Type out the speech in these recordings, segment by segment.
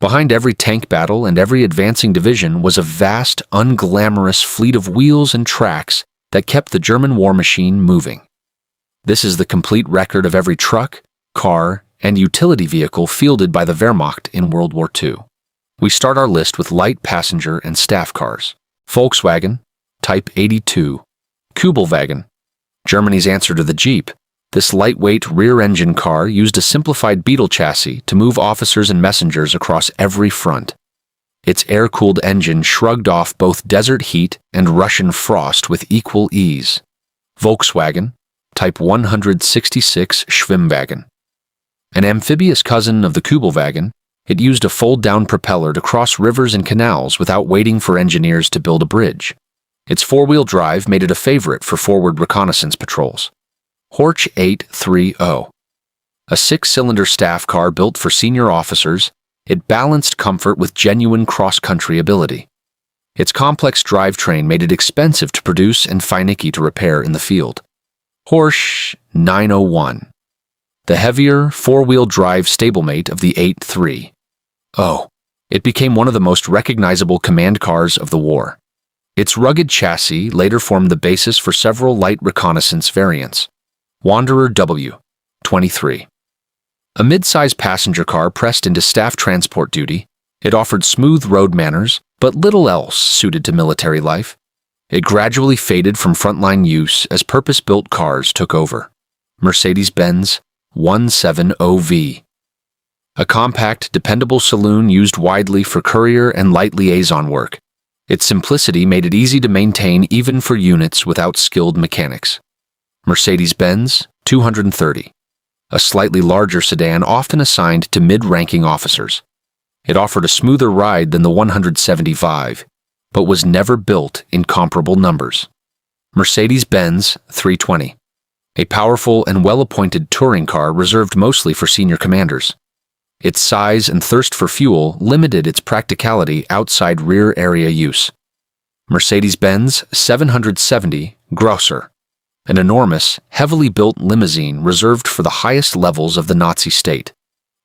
Behind every tank battle and every advancing division was a vast, unglamorous fleet of wheels and tracks that kept the German war machine moving. This is the complete record of every truck, car, and utility vehicle fielded by the Wehrmacht in World War II. We start our list with light passenger and staff cars. Volkswagen, Type 82. Kübelwagen, Germany's answer to the Jeep. This lightweight rear-engine car used a simplified Beetle chassis to move officers and messengers across every front. Its air-cooled engine shrugged off both desert heat and Russian frost with equal ease. Volkswagen, Type 166 Schwimmwagen. An amphibious cousin of the Kübelwagen, it used a fold-down propeller to cross rivers and canals without waiting for engineers to build a bridge. Its four-wheel drive made it a favorite for forward reconnaissance patrols. Horch 830. A six-cylinder staff car built for senior officers, it balanced comfort with genuine cross-country ability. Its complex drivetrain made it expensive to produce and finicky to repair in the field. Horch 901. The heavier, four-wheel drive stablemate of the 830. It became one of the most recognizable command cars of the war. Its rugged chassis later formed the basis for several light reconnaissance variants. Wanderer W23. A mid-size passenger car pressed into staff transport duty, it offered smooth road manners, but little else suited to military life. It gradually faded from frontline use as purpose-built cars took over. Mercedes-Benz 170V. A compact, dependable saloon used widely for courier and light liaison work. Its simplicity made it easy to maintain even for units without skilled mechanics. Mercedes-Benz 230. A slightly larger sedan often assigned to mid-ranking officers. It offered a smoother ride than the 175, but was never built in comparable numbers. Mercedes-Benz 320. A powerful and well-appointed touring car reserved mostly for senior commanders. Its size and thirst for fuel limited its practicality outside rear area use. Mercedes-Benz 770 Grosser. An enormous, heavily built limousine reserved for the highest levels of the Nazi state.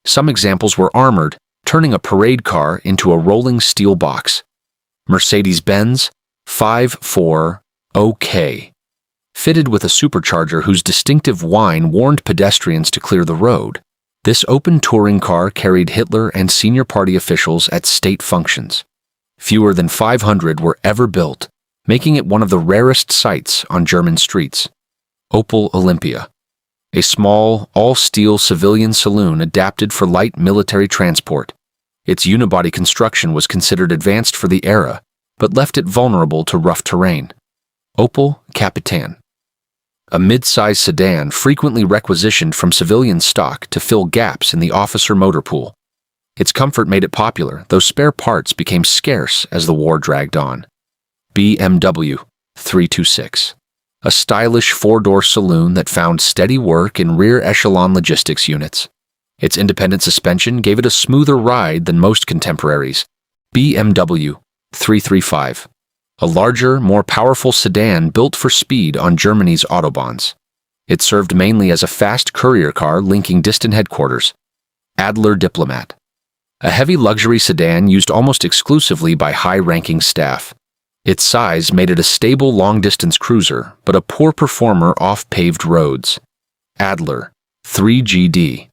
Some examples were armored, turning a parade car into a rolling steel box. Mercedes-Benz 540K. Fitted with a supercharger whose distinctive whine warned pedestrians to clear the road. This open touring car carried Hitler and senior party officials at state functions. Fewer than 500 were ever built, making it one of the rarest sights on German streets. Opel Olympia. A small, all-steel civilian saloon adapted for light military transport. Its unibody construction was considered advanced for the era, but left it vulnerable to rough terrain. Opel Kapitän. A mid-size sedan frequently requisitioned from civilian stock to fill gaps in the officer motor pool. Its comfort made it popular, though spare parts became scarce as the war dragged on. BMW 326. A stylish four-door saloon that found steady work in rear echelon logistics units. Its independent suspension gave it a smoother ride than most contemporaries. BMW 335. A larger, more powerful sedan built for speed on Germany's autobahns. It served mainly as a fast courier car linking distant headquarters. Adler Diplomat. A heavy luxury sedan used almost exclusively by high-ranking staff. Its size made it a stable long-distance cruiser, but a poor performer off paved roads. Adler 3GD.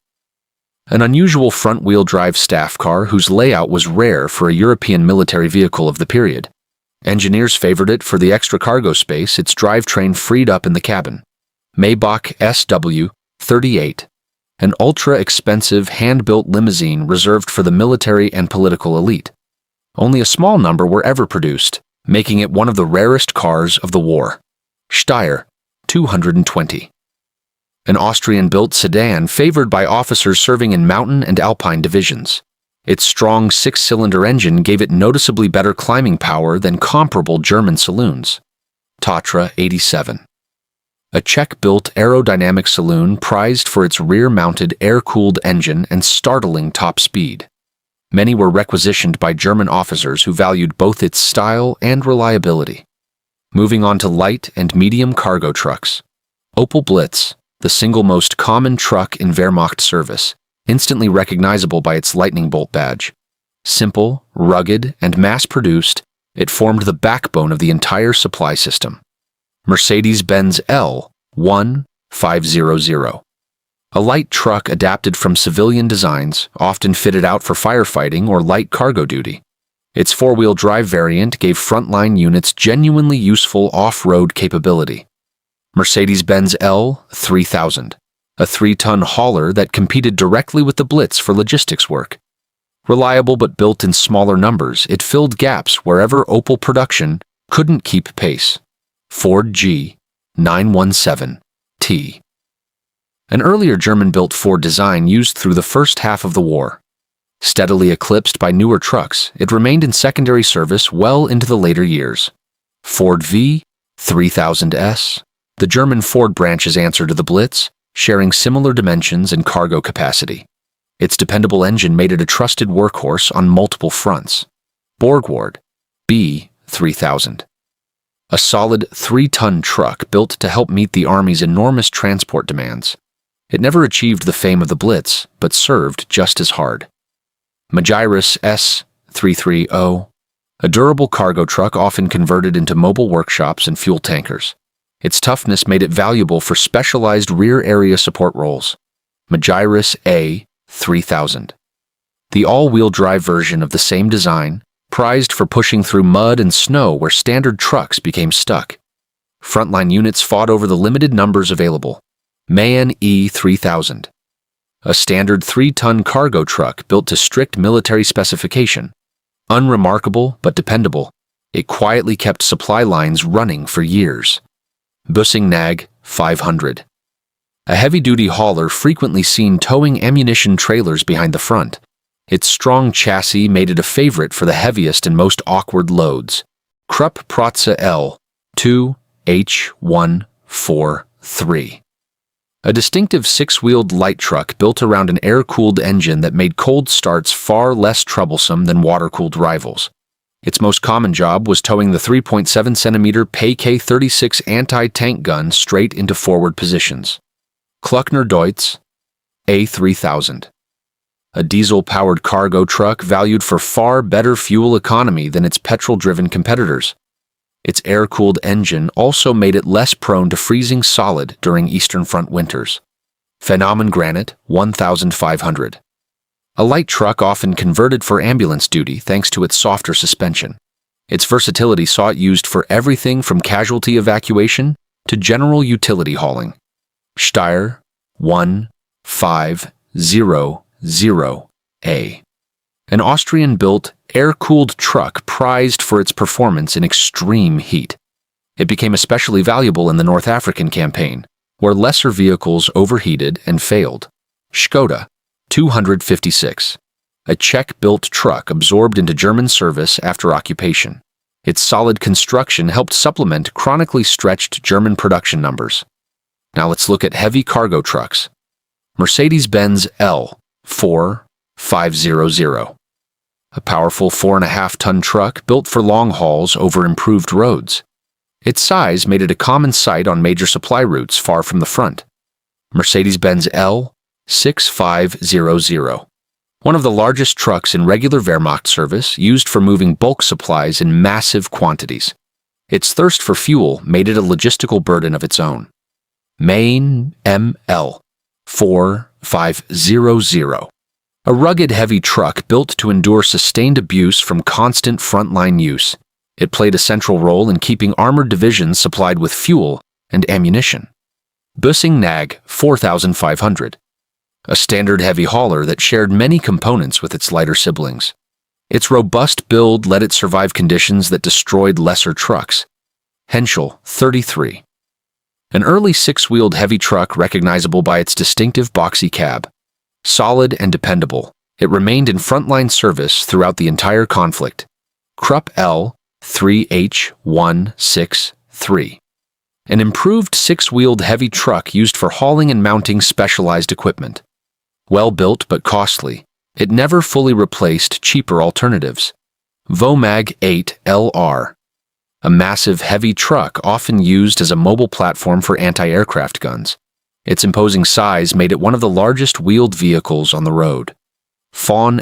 An unusual front-wheel drive staff car whose layout was rare for a European military vehicle of the period. Engineers favored it for the extra cargo space its drivetrain freed up in the cabin. Maybach SW38. An ultra-expensive, hand-built limousine reserved for the military and political elite. Only a small number were ever produced, making it one of the rarest cars of the war. Steyr 220. An Austrian-built sedan favored by officers serving in mountain and alpine divisions. Its strong six-cylinder engine gave it noticeably better climbing power than comparable German saloons. Tatra 87. A Czech-built aerodynamic saloon prized for its rear-mounted air-cooled engine and startling top speed. Many were requisitioned by German officers who valued both its style and reliability. Moving on to light and medium cargo trucks. Opel Blitz, the single most common truck in Wehrmacht service, instantly recognizable by its lightning bolt badge. Simple, rugged, and mass-produced, it formed the backbone of the entire supply system. Mercedes-Benz L1500. A light truck adapted from civilian designs, often fitted out for firefighting or light cargo duty. Its four-wheel drive variant gave frontline units genuinely useful off-road capability. Mercedes-Benz L3000, a 3-ton hauler that competed directly with the Blitz for logistics work. Reliable but built in smaller numbers, it filled gaps wherever Opel production couldn't keep pace. Ford G917T. An earlier German-built Ford design used through the first half of the war. Steadily eclipsed by newer trucks, it remained in secondary service well into the later years. Ford V3000S, the German Ford branch's answer to the Blitz, sharing similar dimensions and cargo capacity. Its dependable engine made it a trusted workhorse on multiple fronts. Borgward B3000. A solid 3-ton truck built to help meet the Army's enormous transport demands. It never achieved the fame of the Blitz, but served just as hard. Magirus S330. A durable cargo truck often converted into mobile workshops and fuel tankers. Its toughness made it valuable for specialized rear area support roles. Magirus A3000. The all-wheel drive version of the same design, prized for pushing through mud and snow where standard trucks became stuck. Frontline units fought over the limited numbers available. Mahan E3000. A standard 3-ton cargo truck built to strict military specification. Unremarkable but dependable, it quietly kept supply lines running for years. Bussing 500. A heavy-duty hauler frequently seen towing ammunition trailers behind the front. Its strong chassis made it a favorite for the heaviest and most awkward loads. Krupp Protze L2H143. A distinctive 6-wheeled light truck built around an air-cooled engine that made cold starts far less troublesome than water-cooled rivals. Its most common job was towing the 3.7-centimeter PK-36 anti-tank gun straight into forward positions. Kluckner Deutz A3000. A diesel-powered cargo truck valued for far better fuel economy than its petrol-driven competitors. Its air-cooled engine also made it less prone to freezing solid during Eastern Front winters. Phenomen Granite 1500. A light truck often converted for ambulance duty thanks to its softer suspension. Its versatility saw it used for everything from casualty evacuation to general utility hauling. Steyr 1500A. An Austrian-built, air-cooled truck prized for its performance in extreme heat. It became especially valuable in the North African campaign, where lesser vehicles overheated and failed. Škoda 256. A Czech-built truck absorbed into German service after occupation. Its solid construction helped supplement chronically stretched German production numbers. Now let's look at heavy cargo trucks. Mercedes-Benz L4500. A powerful 4.5-ton truck built for long hauls over improved roads. Its size made it a common sight on major supply routes far from the front. Mercedes-Benz L6500. One of the largest trucks in regular Wehrmacht service, used for moving bulk supplies in massive quantities. Its thirst for fuel made it a logistical burden of its own. Main ML 4500. A rugged heavy truck built to endure sustained abuse from constant frontline use. It played a central role in keeping armored divisions supplied with fuel and ammunition. Bussing 4500. A standard heavy hauler that shared many components with its lighter siblings. Its robust build let it survive conditions that destroyed lesser trucks. Henschel 33. An early 6-wheeled heavy truck recognizable by its distinctive boxy cab. Solid and dependable, it remained in frontline service throughout the entire conflict. Krupp L3H163. An improved 6-wheeled heavy truck used for hauling and mounting specialized equipment. Well built but costly, it never fully replaced cheaper alternatives. Vomag 8LR. A massive heavy truck often used as a mobile platform for anti-aircraft guns. Its imposing size made it one of the largest wheeled vehicles on the road. Fawn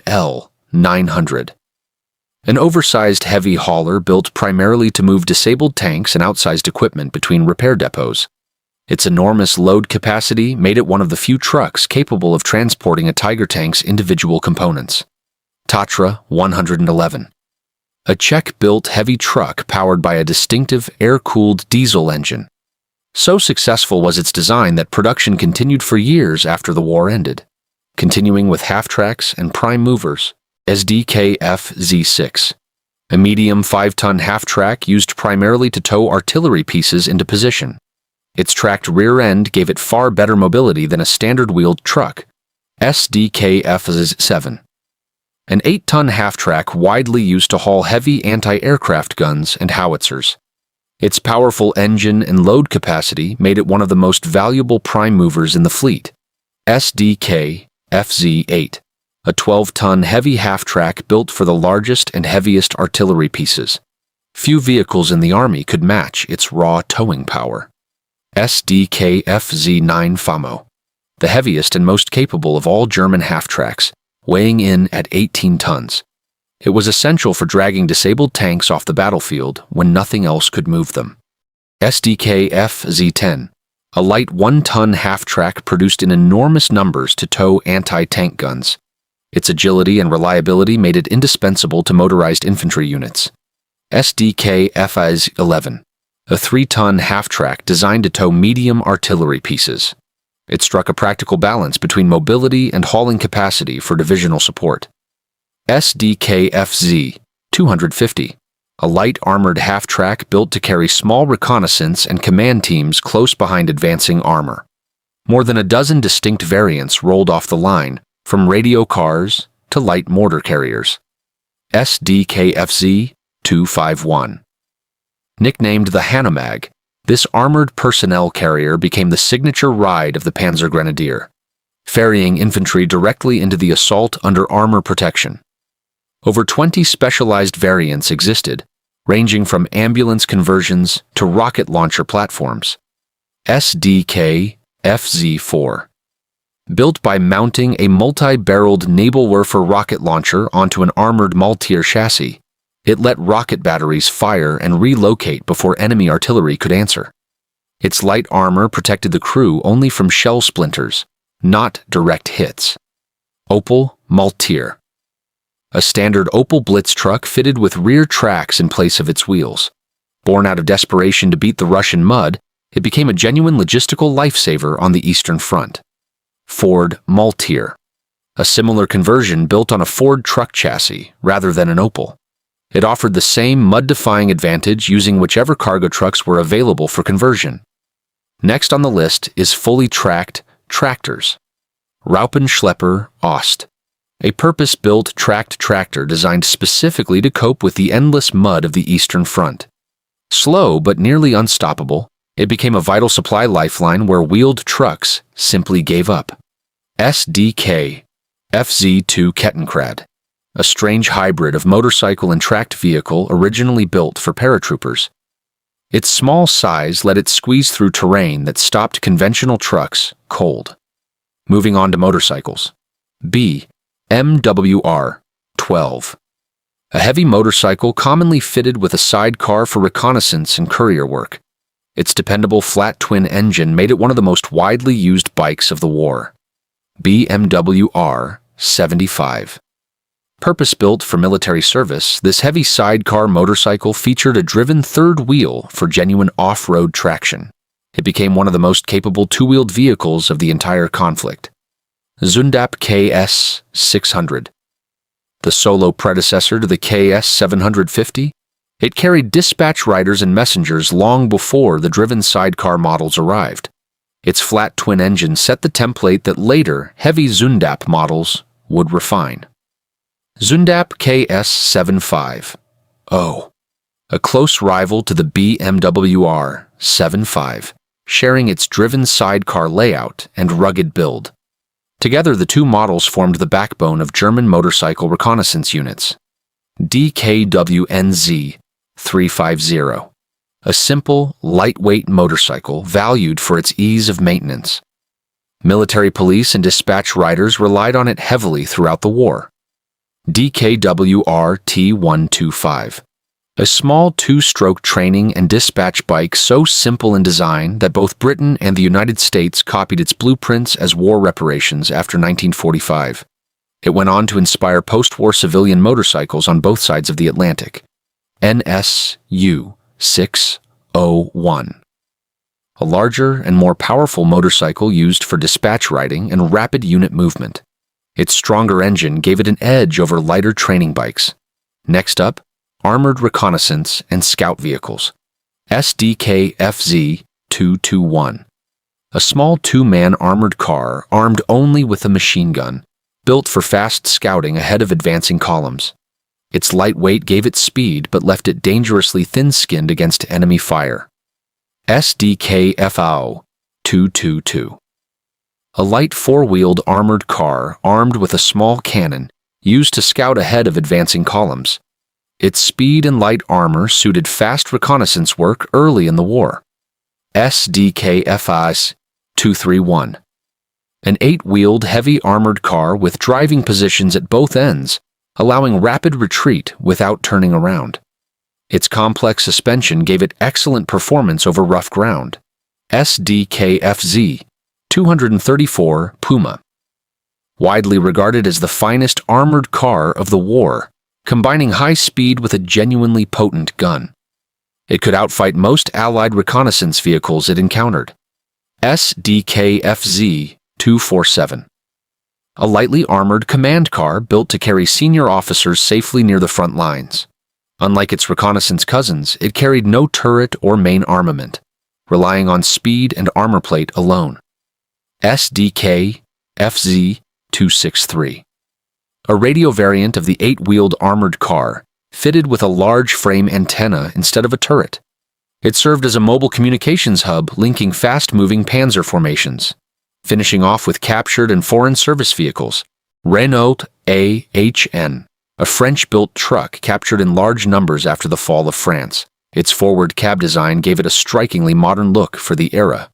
900. An oversized heavy hauler built primarily to move disabled tanks and outsized equipment between repair depots. Its enormous load capacity made it one of the few trucks capable of transporting a Tiger tank's individual components. Tatra 111. A Czech-built heavy truck powered by a distinctive air-cooled diesel engine. So successful was its design that production continued for years after the war ended, continuing with Halftracks and prime movers. Sd.Kfz, a medium 5-ton half-track used primarily to tow artillery pieces into position. Its tracked rear end gave it far better mobility than a standard-wheeled truck. Sd.Kfz, an 8-ton half-track widely used to haul heavy anti-aircraft guns and howitzers. Its powerful engine and load capacity made it one of the most valuable prime movers in the fleet. Sd.Kfz, a 12-ton heavy half-track built for the largest and heaviest artillery pieces. Few vehicles in the Army could match its raw towing power. Sd.Kfz 9 Famo, the heaviest and most capable of all German half-tracks, weighing in at 18 tons. It was essential for dragging disabled tanks off the battlefield when nothing else could move them. Sd.Kfz 10, a light 1-ton half-track produced in enormous numbers to tow anti-tank guns. Its agility and reliability made it indispensable to motorized infantry units. Sd.Kfz 11, a 3-ton half-track designed to tow medium artillery pieces. It struck a practical balance between mobility and hauling capacity for divisional support. Sd.Kfz 250, a light armored half-track built to carry small reconnaissance and command teams close behind advancing armor. More than a dozen distinct variants rolled off the line, from radio cars to light mortar carriers. Sd.Kfz 251. Nicknamed the Hanomag, this armored personnel carrier became the signature ride of the Panzer Grenadier, ferrying infantry directly into the assault under armor protection. Over 20 specialized variants existed, ranging from ambulance conversions to rocket launcher platforms. Sd.Kfz 4. Built by mounting a multi-barreled Nebelwerfer rocket launcher onto an armored Maltier chassis, it let rocket batteries fire and relocate before enemy artillery could answer. Its light armor protected the crew only from shell splinters, not direct hits. Opel Maltier. A standard Opel Blitz truck fitted with rear tracks in place of its wheels. Born out of desperation to beat the Russian mud, it became a genuine logistical lifesaver on the Eastern Front. Ford Maltier, a similar conversion built on a Ford truck chassis rather than an Opel. It offered the same mud-defying advantage using whichever cargo trucks were available for conversion. Next on the list is fully tracked tractors. Raupenschlepper Ost, a purpose-built tracked tractor designed specifically to cope with the endless mud of the Eastern Front. Slow but nearly unstoppable, it became a vital supply lifeline where wheeled trucks simply gave up. Sd.Kfz 2 Kettenkrad, a strange hybrid of motorcycle and tracked vehicle originally built for paratroopers. Its small size let it squeeze through terrain that stopped conventional trucks cold. Moving on to motorcycles. BMW R12, a heavy motorcycle commonly fitted with a sidecar for reconnaissance and courier work. Its dependable flat twin engine made it one of the most widely used bikes of the war. BMW R75. Purpose-built for military service, this heavy sidecar motorcycle featured a driven third wheel for genuine off-road traction. It became one of the most capable two-wheeled vehicles of the entire conflict. Sd.Kfz 600. The solo predecessor to the KS 750, it carried dispatch riders and messengers long before the driven sidecar models arrived. Its flat twin engine set the template that later heavy Zundap models would refine. Zundap KS75. A close rival to the BMW R75, sharing its driven sidecar layout and rugged build. Together, the two models formed the backbone of German motorcycle reconnaissance units. DKWNZ 350. A simple, lightweight motorcycle valued for its ease of maintenance. Military police and dispatch riders relied on it heavily throughout the war. DKWR T125. A small two-stroke training and dispatch bike so simple in design that both Britain and the United States copied its blueprints as war reparations after 1945. It went on to inspire post-war civilian motorcycles on both sides of the Atlantic. NSU 601. A larger and more powerful motorcycle used for dispatch riding and rapid unit movement. Its stronger engine gave it an edge over lighter training bikes. Next up, armored reconnaissance and scout vehicles. Sd.Kfz 221. A small two-man armored car armed only with a machine gun, built for fast scouting ahead of advancing columns. Its light weight gave it speed but left it dangerously thin-skinned against enemy fire. Sd.Kfz 222. A light four-wheeled armored car armed with a small cannon used to scout ahead of advancing columns. Its speed and light armor suited fast reconnaissance work early in the war. Sd.Kfz 231. An eight-wheeled heavy armored car with driving positions at both ends, allowing rapid retreat without turning around. Its complex suspension gave it excellent performance over rough ground. Sd.Kfz 234 Puma. Widely regarded as the finest armored car of the war, combining high speed with a genuinely potent gun. It could outfight most Allied reconnaissance vehicles it encountered. Sd.Kfz 247. A lightly armored command car built to carry senior officers safely near the front lines. Unlike its reconnaissance cousins, it carried no turret or main armament, relying on speed and armor plate alone. Sd.Kfz 263. A radio variant of the eight-wheeled armored car, fitted with a large frame antenna instead of a turret. It served as a mobile communications hub linking fast-moving panzer formations. Finishing off with captured and foreign service vehicles. Renault AHN, a French-built truck captured in large numbers after the fall of France. Its forward cab design gave it a strikingly modern look for the era.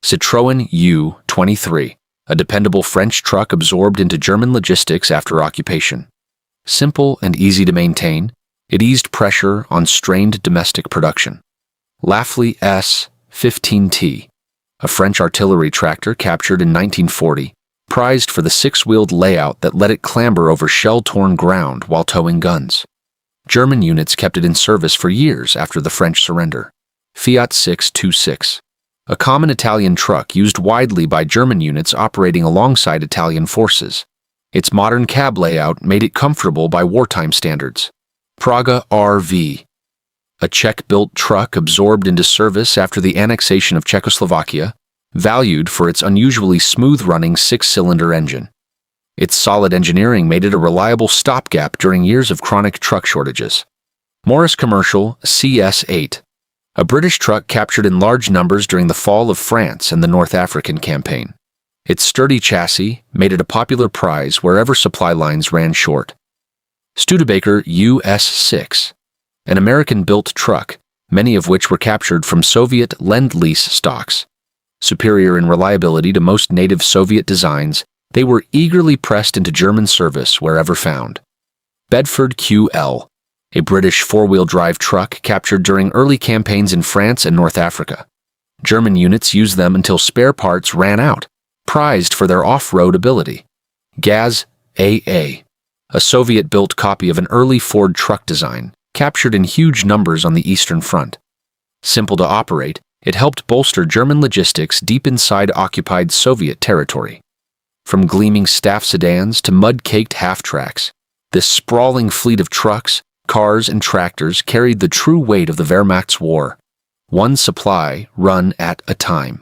Citroën U23. A dependable French truck absorbed into German logistics after occupation. Simple and easy to maintain, it eased pressure on strained domestic production. Lafley S15T, a French artillery tractor captured in 1940, prized for the six-wheeled layout that let it clamber over shell-torn ground while towing guns. German units kept it in service for years after the French surrender. Fiat 626. A common Italian truck used widely by German units operating alongside Italian forces. Its modern cab layout made it comfortable by wartime standards. Praga RV. A Czech-built truck absorbed into service after the annexation of Czechoslovakia, valued for its unusually smooth-running six-cylinder engine. Its solid engineering made it a reliable stopgap during years of chronic truck shortages. Morris Commercial CS8. A British truck captured in large numbers during the fall of France and the North African campaign. Its sturdy chassis made it a popular prize wherever supply lines ran short. Studebaker US6, an American-built truck, many of which were captured from Soviet Lend-Lease stocks. Superior in reliability to most native Soviet designs, they were eagerly pressed into German service wherever found. Bedford QL, a British four-wheel drive truck captured during early campaigns in France and North Africa. German units used them until spare parts ran out, prized for their off-road ability. Gaz AA, a Soviet-built copy of an early Ford truck design, captured in huge numbers on the Eastern Front. Simple to operate, it helped bolster German logistics deep inside occupied Soviet territory. From gleaming staff sedans to mud-caked half-tracks, this sprawling fleet of trucks, cars, and tractors carried the true weight of the Wehrmacht's war, one supply run at a time.